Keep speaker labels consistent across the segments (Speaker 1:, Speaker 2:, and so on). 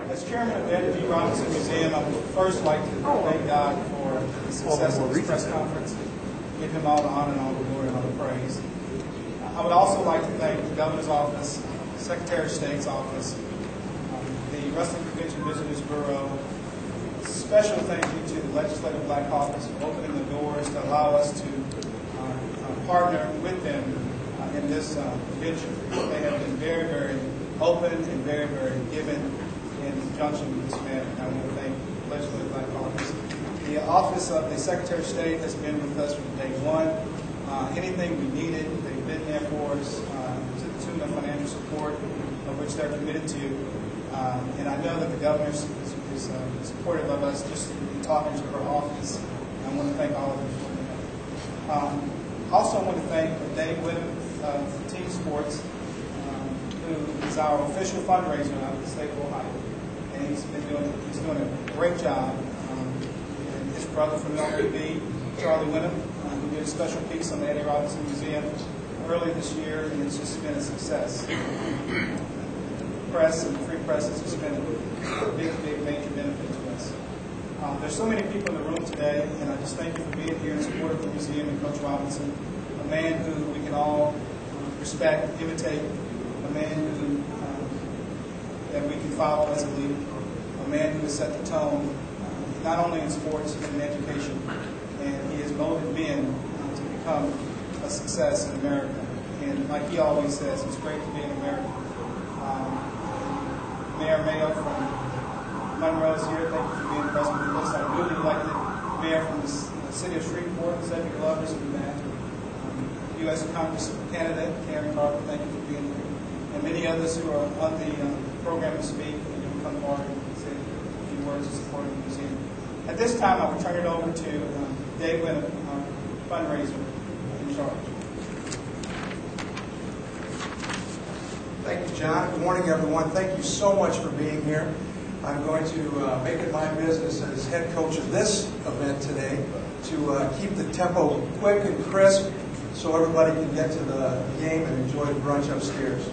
Speaker 1: As chairman of the Attny Robinson Museum, I would first like to thank God for the success of this press conference, give him all the honor and all the glory and all the praise. I would also like to thank the Governor's office, Secretary of State's office, the Wrestling Convention Visitors Bureau. Special thank you to the Legislative Black Caucus for opening the doors to allow us to partner with them in this venture. They have been very, very open and very, very giving in conjunction with this matter. I want to thank the Legislative Black Caucus. The Office of the Secretary of State has been with us from day one. Anything we needed, they've been there for us to the tune of financial support, of which they're committed to. And I know that the Governor is supportive of us just in talking to her office. I want to thank all of them for that. Also, I want to thank Dave Whitten of Team Sports, who is our official fundraiser out of the state of Ohio. And he's doing a great job. And his brother from LBB, Charlie Whitten, who did a special piece on the Attny Robinson Museum early this year, and it's just been a success. Press and the free press has just been a big, big, major benefit to us. There's so many people in the room today, and I just thank you for being here in support of the museum and Coach Robinson, a man who we can all respect, imitate, a man who that we can follow as a leader, a man who has set the tone, not only in sports but in education, and he has molded men to become a success in America. And like he always says, it's great to be in America. Mayor Mayo from Monroe is here. Thank you for being present with us. Our newly elected mayor from the city of Shreveport, Cedric Glover's in the back. U.S. Congress candidate Karen Carter, thank you for being here. And many others who are on the program to speak and who come forward and say a few words in support of the museum. At this time, I will turn it over to Dave Whitten, our fundraiser in charge.
Speaker 2: Thank you, John. Good morning, everyone. Thank you so much for being here. I'm going to make it my business as head coach of this event today to keep the tempo quick and crisp so everybody can get to the game and enjoy the brunch upstairs.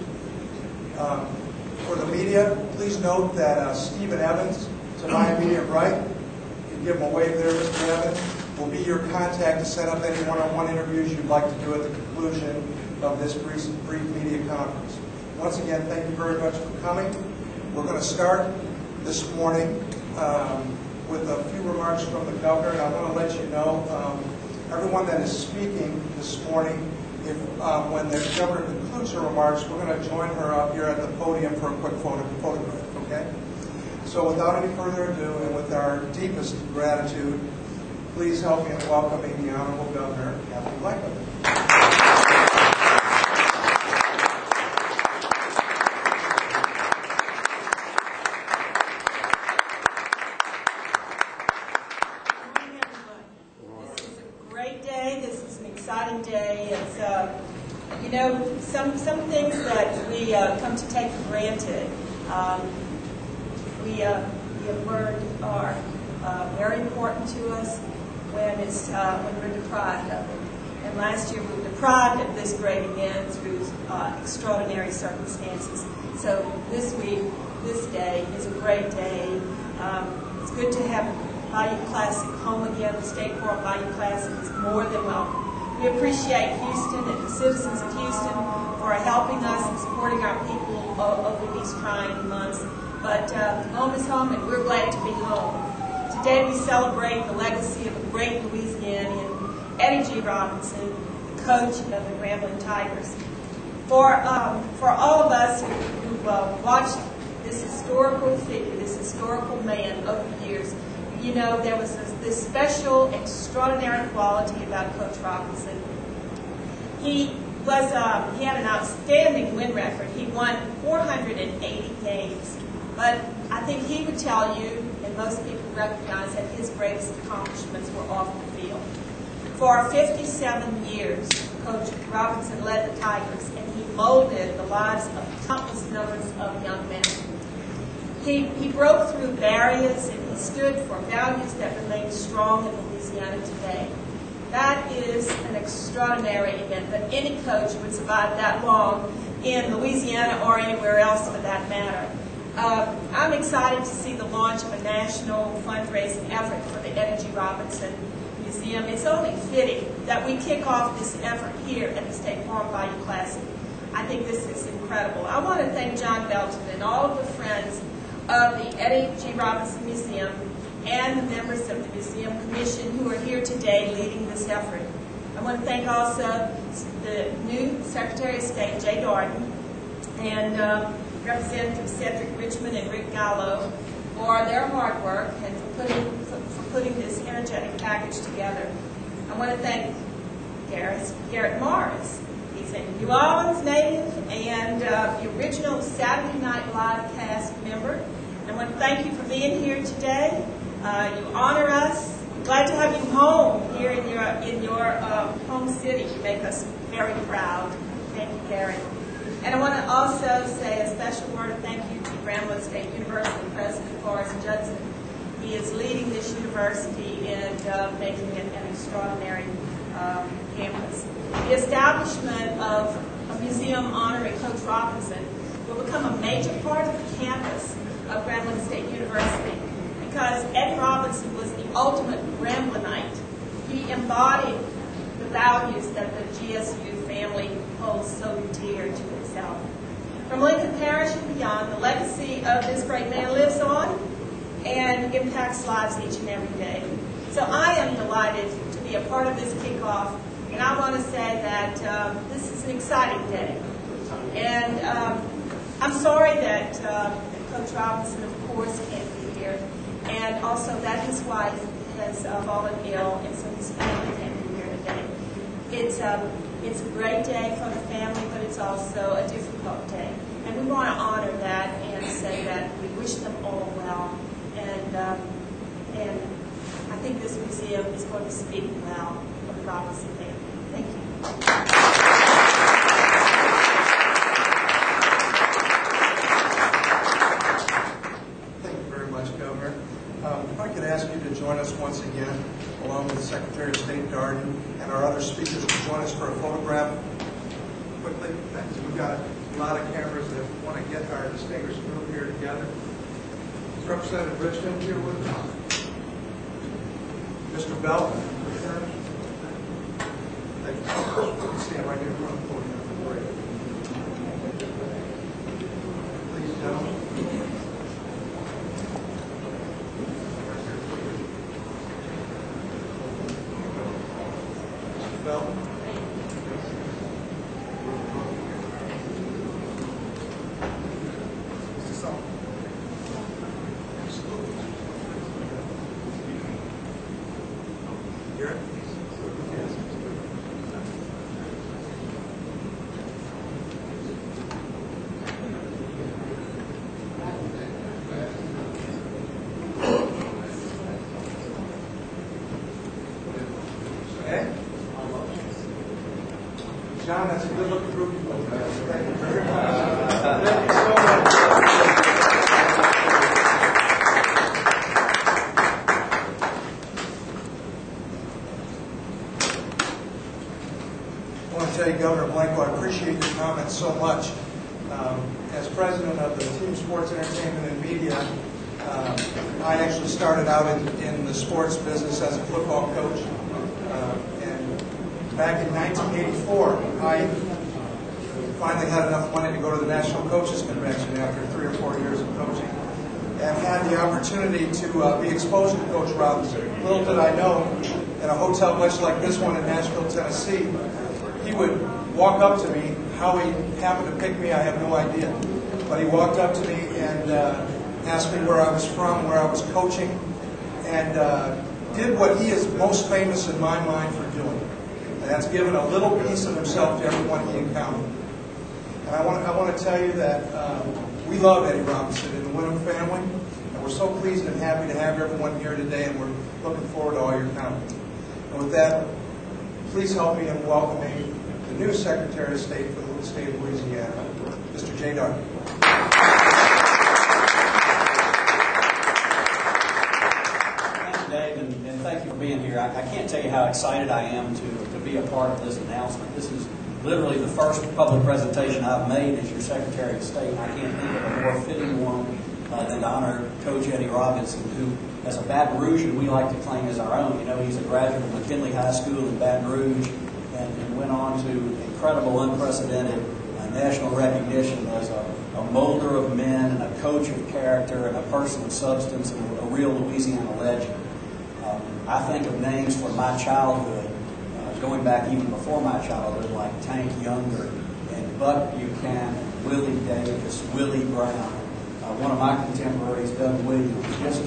Speaker 2: For the media, please note that Stephen Evans, to my immediate right, you can give him a wave there, Mr. Evans, will be your contact to set up any one-on-one interviews you'd like to do at the conclusion of this brief media conference. Once again, thank you very much for coming. We're going to start this morning with a few remarks from the Governor, and I want to let you know, everyone that is speaking this morning, if when the Governor concludes her remarks, we're going to join her up here at the podium for a quick photograph, okay? So without any further ado, and with our deepest gratitude, please help me in welcoming the Honorable Governor, Attny Blanco.
Speaker 3: You know, some things that we come to take for granted, we have learned are very important to us when we're deprived of it. And last year we were deprived of this great event through extraordinary circumstances. So this week, this day is a great day. It's good to have Bayou Classic home again. The State Farm Bayou Classic is more than welcome. We appreciate Houston and the citizens of Houston for helping us and supporting our people over these trying months. But home is home, and we're glad to be home. Today we celebrate the legacy of a great Louisianian, Attny G. Robinson, the coach of the Grambling Tigers. For all of us who've watched this historical figure, this historical man over the years, you know, there was this special, extraordinary quality about Coach Robinson. He had an outstanding win record. He won 480 games. But I think he would tell you, and most people recognize, that his greatest accomplishments were off the field. For 57 years, Coach Robinson led the Tigers, and he molded the lives of countless numbers of young men. He broke through barriers, and he stood for values that remain strong in Louisiana today. That is an extraordinary event, that any coach would survive that long in Louisiana or anywhere else for that matter. I'm excited to see the launch of a national fundraising effort for the Attny G. Robinson Museum. It's only fitting that we kick off this effort here at the State Farm Bayou Classic. I think this is incredible. I want to thank John Belton and all of the friends of the Attny G. Robinson Museum and the members of the Museum Commission who are here today leading this effort. I want to thank also the new Secretary of State, Jay Darden, and Representatives Cedric Richmond and Rick Gallot for their hard work and for putting this energetic package together. I want to thank Garrett Morris. He's a New Orleans native and the original Saturday Night Live cast member. I want to thank you for being here today. You honor us. Glad to have you home here in your home city. You make us very proud. Thank you, Garrett. And I want to also say a special word of thank you to Grambling State University President Forrest Judson. He is leading this university and making it an extraordinary campus. The establishment of a museum honoring Coach Robinson will become a major part of the campus of Grambling State University because Ed Robinson was the ultimate Gramblingite. He embodied the values that the GSU family holds so dear to itself. From Lincoln Parish and beyond, the legacy of this great man lives on and impacts lives each and every day. So I am delighted to be a part of this kickoff, and I want to say that this is an exciting day. And I'm sorry that Coach Robinson, of course, can't be here, and also that his wife has fallen ill, and so his family can't be here today. It's a great day for the family, but it's also a difficult day. And we want to honor that and say that we wish them all well. And I think this museum is going to speak well of the Robinson family. Thank you.
Speaker 2: Thank you very much, Governor. If I could ask you to join us once again, along with Secretary of State Darden and our other speakers, to join us for a photograph. Quickly, thanks. We've got a lot of cameras that want to get our distinguished group here together. Representative Richmond here with us. Mr. Belton. Thank you. Stand right here in front of the podium. Great. Please, gentlemen. Mr. Belton. Mr. Sullivan. Garrett? Okay. John, that's a good looking group. Thank you very much. Thank you so much. I want to tell you, Governor Blanco, I appreciate your comments so much. As president of the Team Sports Entertainment and Media, I actually started out in the sports business as a football coach. And back in 1984, I finally had enough money to go to the National Coaches Convention after 3 or 4 years of coaching, and had the opportunity to be exposed to Coach Robinson. Little did I know, in a hotel much like this one in Nashville, Tennessee, he would walk up to me. How he happened to pick me, I have no idea. But he walked up to me and asked me where I was from, where I was coaching, and did what he is most famous in my mind for doing. And that's given a little piece of himself to everyone he encountered. And I want to tell you that we love Eddie Robinson and the Wyndham family, and we're so pleased and happy to have everyone here today, and we're looking forward to all your comments. And with that, please help me in welcoming the new Secretary of State for the state of Louisiana, Mr. Jay Darden.
Speaker 4: Thank you, Dave, and thank you for being here. I can't tell you how excited I am to be a part of this announcement. This is literally the first public presentation I've made as your Secretary of State. I can't think of a more fitting one than to honor Coach Eddie Robinson, who, as a Baton Rougean, we like to claim as our own. You know, he's a graduate of McKinley High School in Baton Rouge and went on to incredible, unprecedented national recognition as a molder of men and a coach of character and a person of substance and a real Louisiana legend. I think of names from my childhood, going back even before my childhood, like Tank Younger and Buck Buchanan, Willie Davis, Willie Brown, one of my contemporaries, Doug Williams, just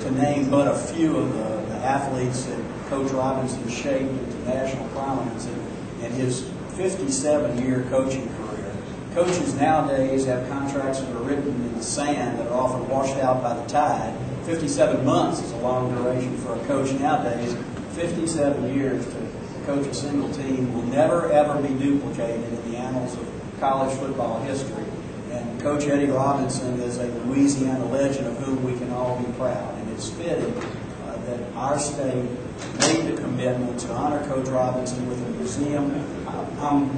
Speaker 4: to name but a few of the athletes that Coach Robinson shaped into national prominence in his 57-year coaching career. Coaches nowadays have contracts that are written in the sand that are often washed out by the tide. 57 months is a long duration for a coach nowadays. 57 years to coach a single team will never, ever be duplicated in the annals of college football history. And Coach Eddie Robinson is a Louisiana legend of whom we can all be proud. And it's fitting that our state made the commitment to honor Coach Robinson with a museum. I'm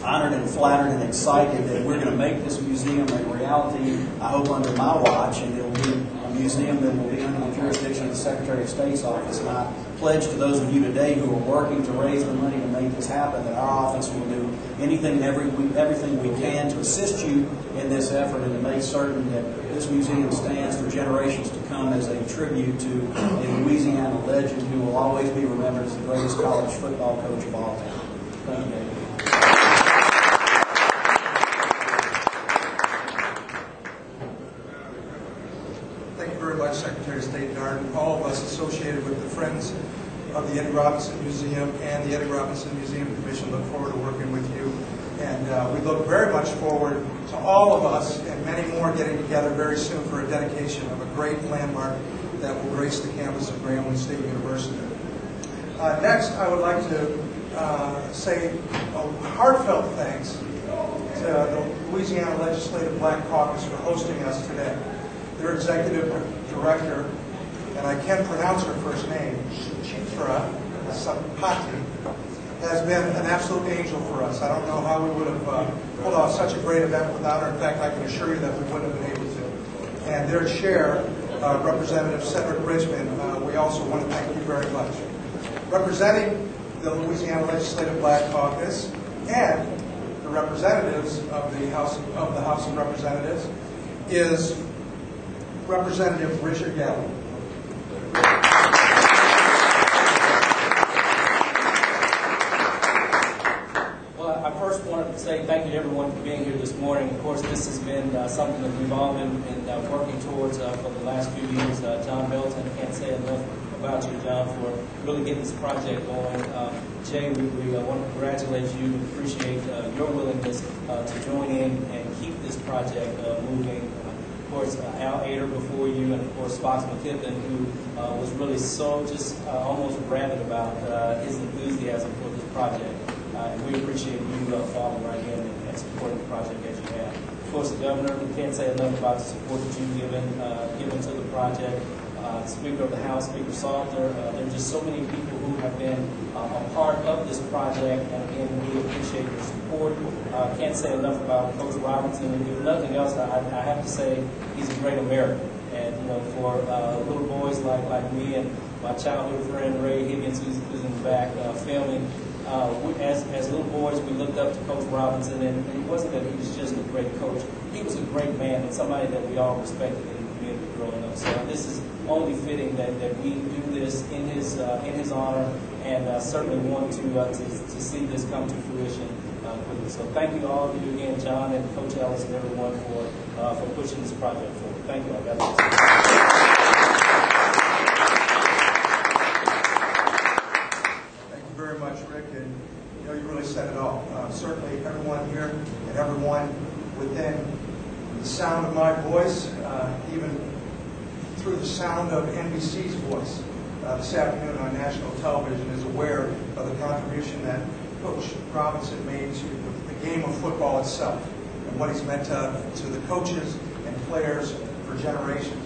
Speaker 4: honored and flattered and excited that we're going to make this museum a reality, I hope under my watch, and it'll be a museum that will be under the jurisdiction of the Secretary of State's office. And I pledge to those of you today who are working to raise the money to make this happen that our office will do anything and everything we can to assist you in this effort and to make certain that this museum stands for generations to come as a tribute to a Louisiana legend who will always be remembered as the greatest college football coach of all time. Thank you, David.
Speaker 2: Thank you very much, Secretary of State Darden. All of us associated with the Friends of the Eddie Robinson Museum and the Eddie Robinson Museum Commission look forward to working with you. And we look very much forward to all of us and many more getting together very soon for a dedication of a great landmark that will grace the campus of Grambling State University. Next, I would like to say a heartfelt thanks to the Louisiana Legislative Black Caucus for hosting us today. Their executive director, and I can't pronounce her first name, Chitra Sapati, has been an absolute angel for us. I don't know how we would have pulled off such a great event without her. In fact, I can assure you that we wouldn't have been able to. And their chair, Representative Cedric Richmond, we also want to thank you very much. Representing the Louisiana Legislative Black Caucus and the representatives of the House of Representatives is Representative Richard Gallot.
Speaker 5: Well, I first wanted to say thank you to everyone for being here this morning. Of course, this has been something that we've all been working towards for the last few years. John Belton, I can't say enough about you, John, for really getting this project going. Jay, we want to congratulate you and appreciate your willingness to join in and keep this project moving. Of course, Al Ader before you, and of course Fox McKippin, who was really so just almost rabid about his enthusiasm for this project. And we appreciate you falling right in and supporting the project as you have. Of course, the Governor, we can't say enough about the support that you've given to the project. Speaker of the House, Speaker Salter, there are just so many people who have been a part of this project, and again, we appreciate your support. Can't say enough about Coach Robinson, and if nothing else, I have to say he's a great American. And you know, for little boys like me and my childhood friend Ray Higgins, who's in the back filming, as little boys, we looked up to Coach Robinson, and it wasn't that he was just a great coach; he was a great man and somebody that we all respected in the community growing up. So this is only fitting that we do this in his honor, and certainly want to see this come to fruition quickly. So thank you to all of you again, John and Coach Ellis and everyone for pushing this project forward. Thank you all. God bless.
Speaker 2: Thank you very much, Rick, and you know, you really said it all. Certainly everyone here and everyone within the sound of my voice, even through the sound of NBC's voice this afternoon on national television, is aware of the contribution that Coach Robinson made to the game of football itself and what he's meant to the coaches and players for generations.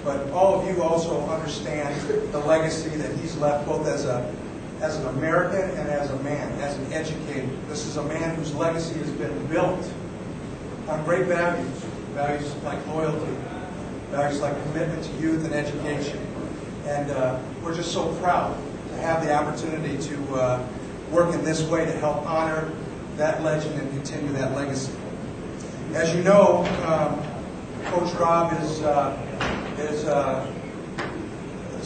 Speaker 2: But all of you also understand the legacy that he's left both as as an American and as a man, as an educator. This is a man whose legacy has been built on great values, values like loyalty, values like commitment to youth and education. And we're just so proud to have the opportunity to work in this way to help honor that legend and continue that legacy. As you know, Coach Rob is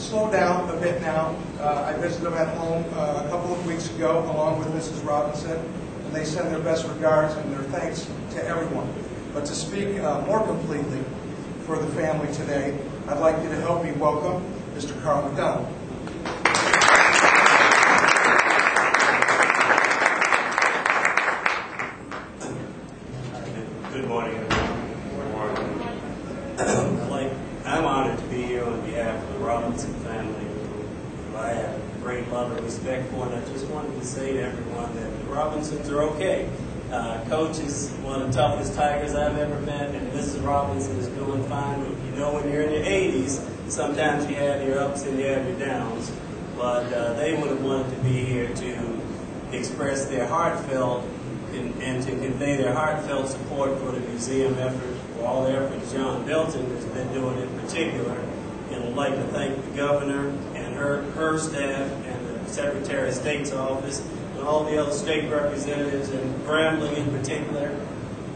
Speaker 2: slowed down a bit now. I visited him at home a couple of weeks ago along with Mrs. Robinson, and they send their best regards and their thanks to everyone. But to speak more completely for the family today, I'd like you to help me welcome Mr. Carl McDonald.
Speaker 6: Good morning, everyone. I'm honored to be here on behalf of the Robinson family, who I have great love and respect for, and I just wanted to say to everyone that the Robinsons are okay. Coach is one of the toughest Tigers I've ever met, and Mrs. Robinson is doing fine. You know, when you're in your 80s, sometimes you have your ups and you have your downs, but they would have wanted to be here to express their heartfelt and to convey their heartfelt support for the museum effort, for all the efforts John Belton has been doing in particular. And I'd like to thank the Governor and her staff and the Secretary of State's office and all the other state representatives and Grambling in particular.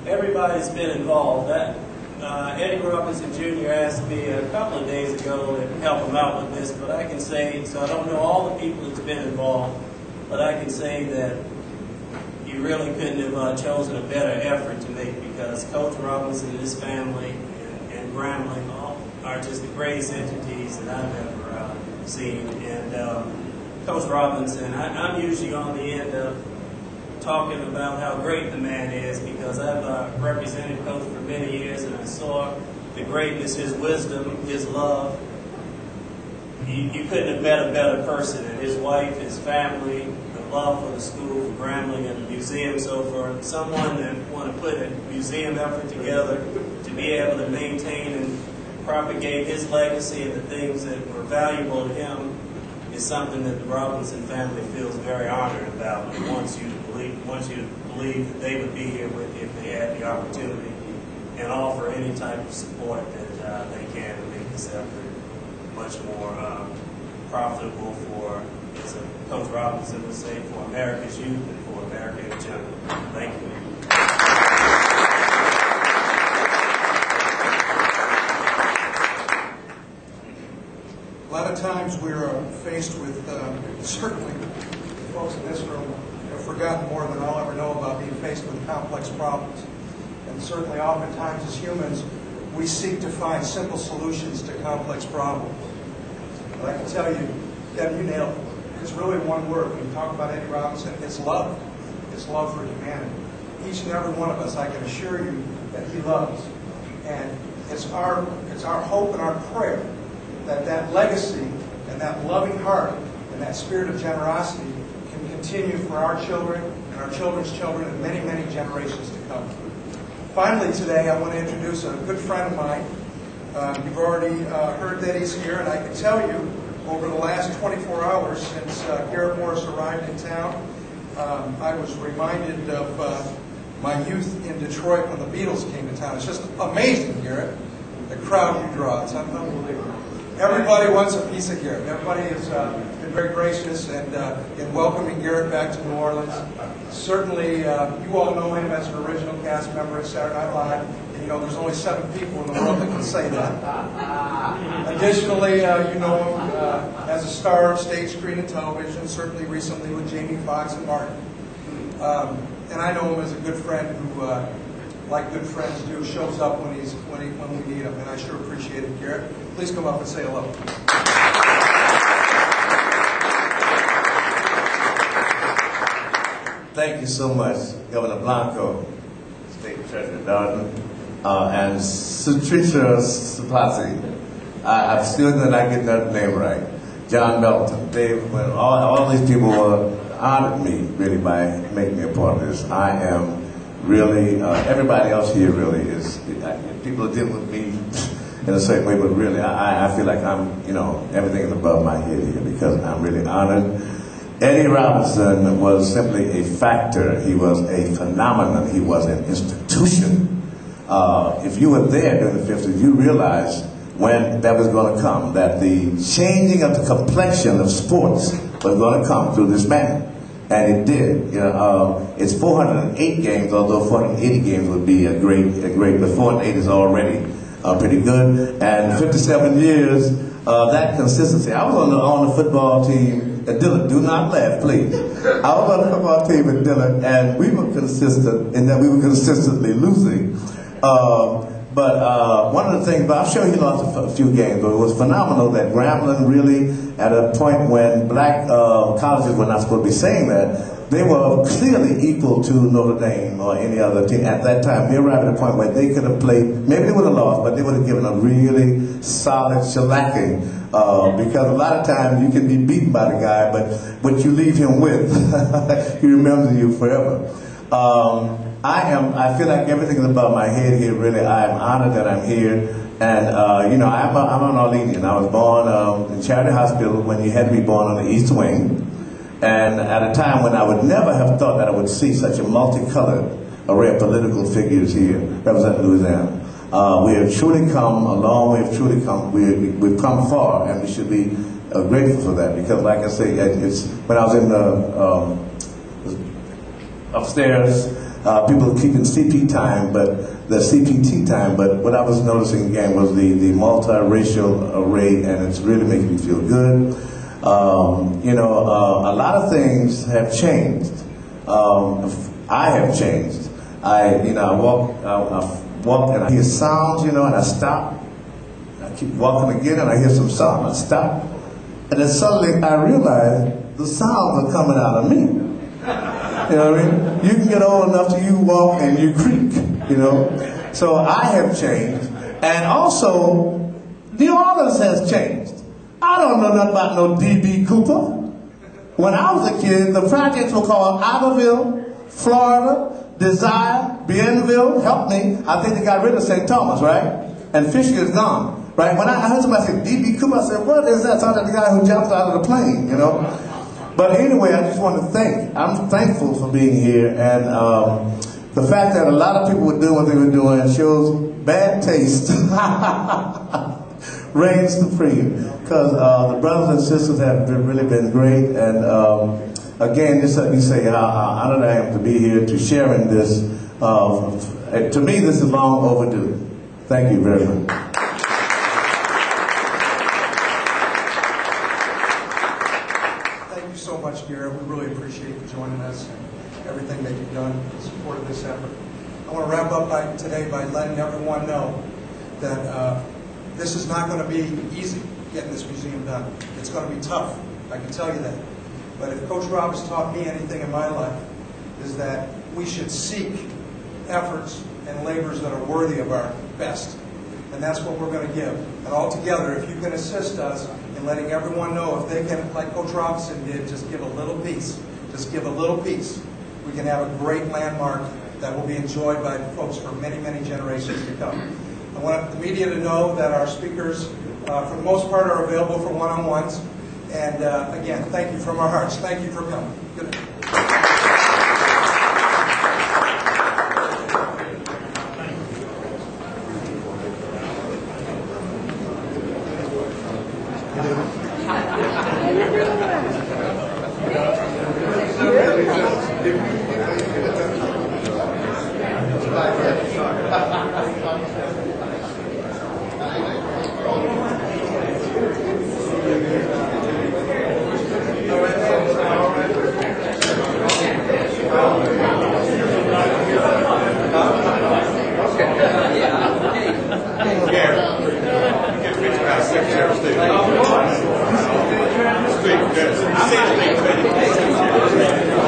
Speaker 6: Everybody's been involved. Eddie Robinson Jr. asked me a couple of days ago to help him out with this, but I can say, so I don't know all the people that's been involved, but I can say that you really couldn't have chosen a better effort to make, because Coach Robinson and his family and Grambling are just the greatest entities that I've ever seen. And Coach Robinson, I'm usually on the end of talking about how great the man is, because I've represented Coach for many years, and I saw the greatness, his wisdom, his love. You couldn't have met a better person, and his wife, his family, the love for the school, for Grambling, and the museum. So for someone that want to put a museum effort together to be able to maintain and propagate his legacy and the things that were valuable to him is something that the Robinson family feels very honored about, and wants you to believe that they would be here with you if they had the opportunity, and offer any type of support that they can to make this effort much more profitable for, as Coach Robinson would say, for America's youth and for America in general. Thank you.
Speaker 2: A lot of times we're faced with, certainly folks in this room have forgotten more than I'll ever know about being faced with complex problems. And certainly oftentimes as humans, we seek to find simple solutions to complex problems. But I can tell you, Deb, you nailed it. It's really one word. When you talk about Eddie Robinson, it's love. It's love for humanity. Each and every one of us, I can assure you that he loves. And it's our hope and our prayer that that legacy and that loving heart and that spirit of generosity can continue for our children and our children's children and many, many generations to come. Finally today, I want to introduce a good friend of mine. You've already heard that he's here, and I can tell you, over the last 24 hours since Garrett Morris arrived in town, I was reminded of my youth in Detroit when the Beatles came to town. It's just amazing, Garrett, the crowd you draw. It's unbelievable. Everybody wants a piece of Garrett. Everybody has been very gracious in welcoming Garrett back to New Orleans. Certainly, you all know him as an original cast member at Saturday Night Live. And, you know, there's only 7 people in the world that can say that. Additionally, you know him as a star of stage, screen, and television, certainly recently with Jamie Foxx and Martin. And I know him as a good friend who, like good friends do, shows up when we need him, and I sure appreciate it, Garrett. Please come up and say hello.
Speaker 7: Thank you so much, Governor Blanco, State Treasurer Belton, and Patricia Sapazzi. I'm still going to get that name right. John Belton. All these people honored me really by making me a part of this. I am really, everybody else here really is, people are dealing with me in a certain way, but really I feel like I'm, you know, everything is above my head here because I'm really honored Eddie Robinson was simply a factor. He was a phenomenon. He was an institution. If you were there during the 50s, you realized when that was going to come, that the changing of the complexion of sports was going to come through this man. And it did. It's 408 games, although 480 games would be a great, but 408 is already pretty good. And 57 years, that consistency. I was on the football team at Dillon. Do not laugh, please. I was on the football team at Dillon, and we were consistent in that we were consistently losing. But one of the things, but I'm sure he lost a few games, but it was phenomenal that Grambling really, at a point when black colleges were not supposed to be saying that, they were clearly equal to Notre Dame or any other team at that time. They arrived at a point where they could have played, maybe they would have lost, but they would have given a really solid shellacking. Because a lot of times you can be beaten by the guy, but what you leave him with, he remembers you forever. I feel like everything is above my head here, really. I am honored that I'm here. And, I'm an Orleanian. I was born in Charity Hospital when you had to be born on the East Wing. And at a time when I would never have thought that I would see such a multicolored array of political figures here representing Louisiana. We have truly come a long way. We've come far, and we should be grateful for that. Because, like I say, it's when I was in the upstairs, people keeping CP time, but the CPT time. But what I was noticing again was the multiracial array, and it's really making me feel good. A lot of things have changed. I have changed. I walk and I hear sounds, and I stop. I keep walking again, and I hear some sound. I stop, and then suddenly I realize the sounds are coming out of me. You know what I mean? You can get old enough to you walk and you creak. So I have changed, and also New Orleans has changed. I don't know nothing about no D.B. Cooper. When I was a kid, the projects were called Iberville, Florida, Desire, Bienville, help me. I think they got rid of St. Thomas, right? And Fisher is gone, right? When I heard somebody say D.B. Cooper, I said, what is that? Sounds like the guy who jumped out of the plane, But anyway, I just want to I'm thankful for being here. And the fact that a lot of people were doing what they were doing shows bad taste. Reigns supreme, because the brothers and sisters have really been great, and again, just let me say how honored I am to be here to share in this. To me, this is long overdue. Thank you very much.
Speaker 2: Thank you so much, Garrett. We really appreciate you joining us and everything that you've done in support of this effort. I want to wrap up today by letting everyone know that this is not going to be easy, getting this museum done. It's going to be tough, I can tell you that. But if Coach Rob has taught me anything in my life, is that we should seek efforts and labors that are worthy of our best. And that's what we're going to give. And all together, if you can assist us in letting everyone know, if they can, like Coach Robinson did, just give a little piece. Just give a little piece. We can have a great landmark that will be enjoyed by folks for many, many generations to come. I want the media to know that our speakers, for the most part, are available for one-on-ones. And again, thank you from our hearts. Thank you for coming. Good night.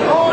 Speaker 8: Oh,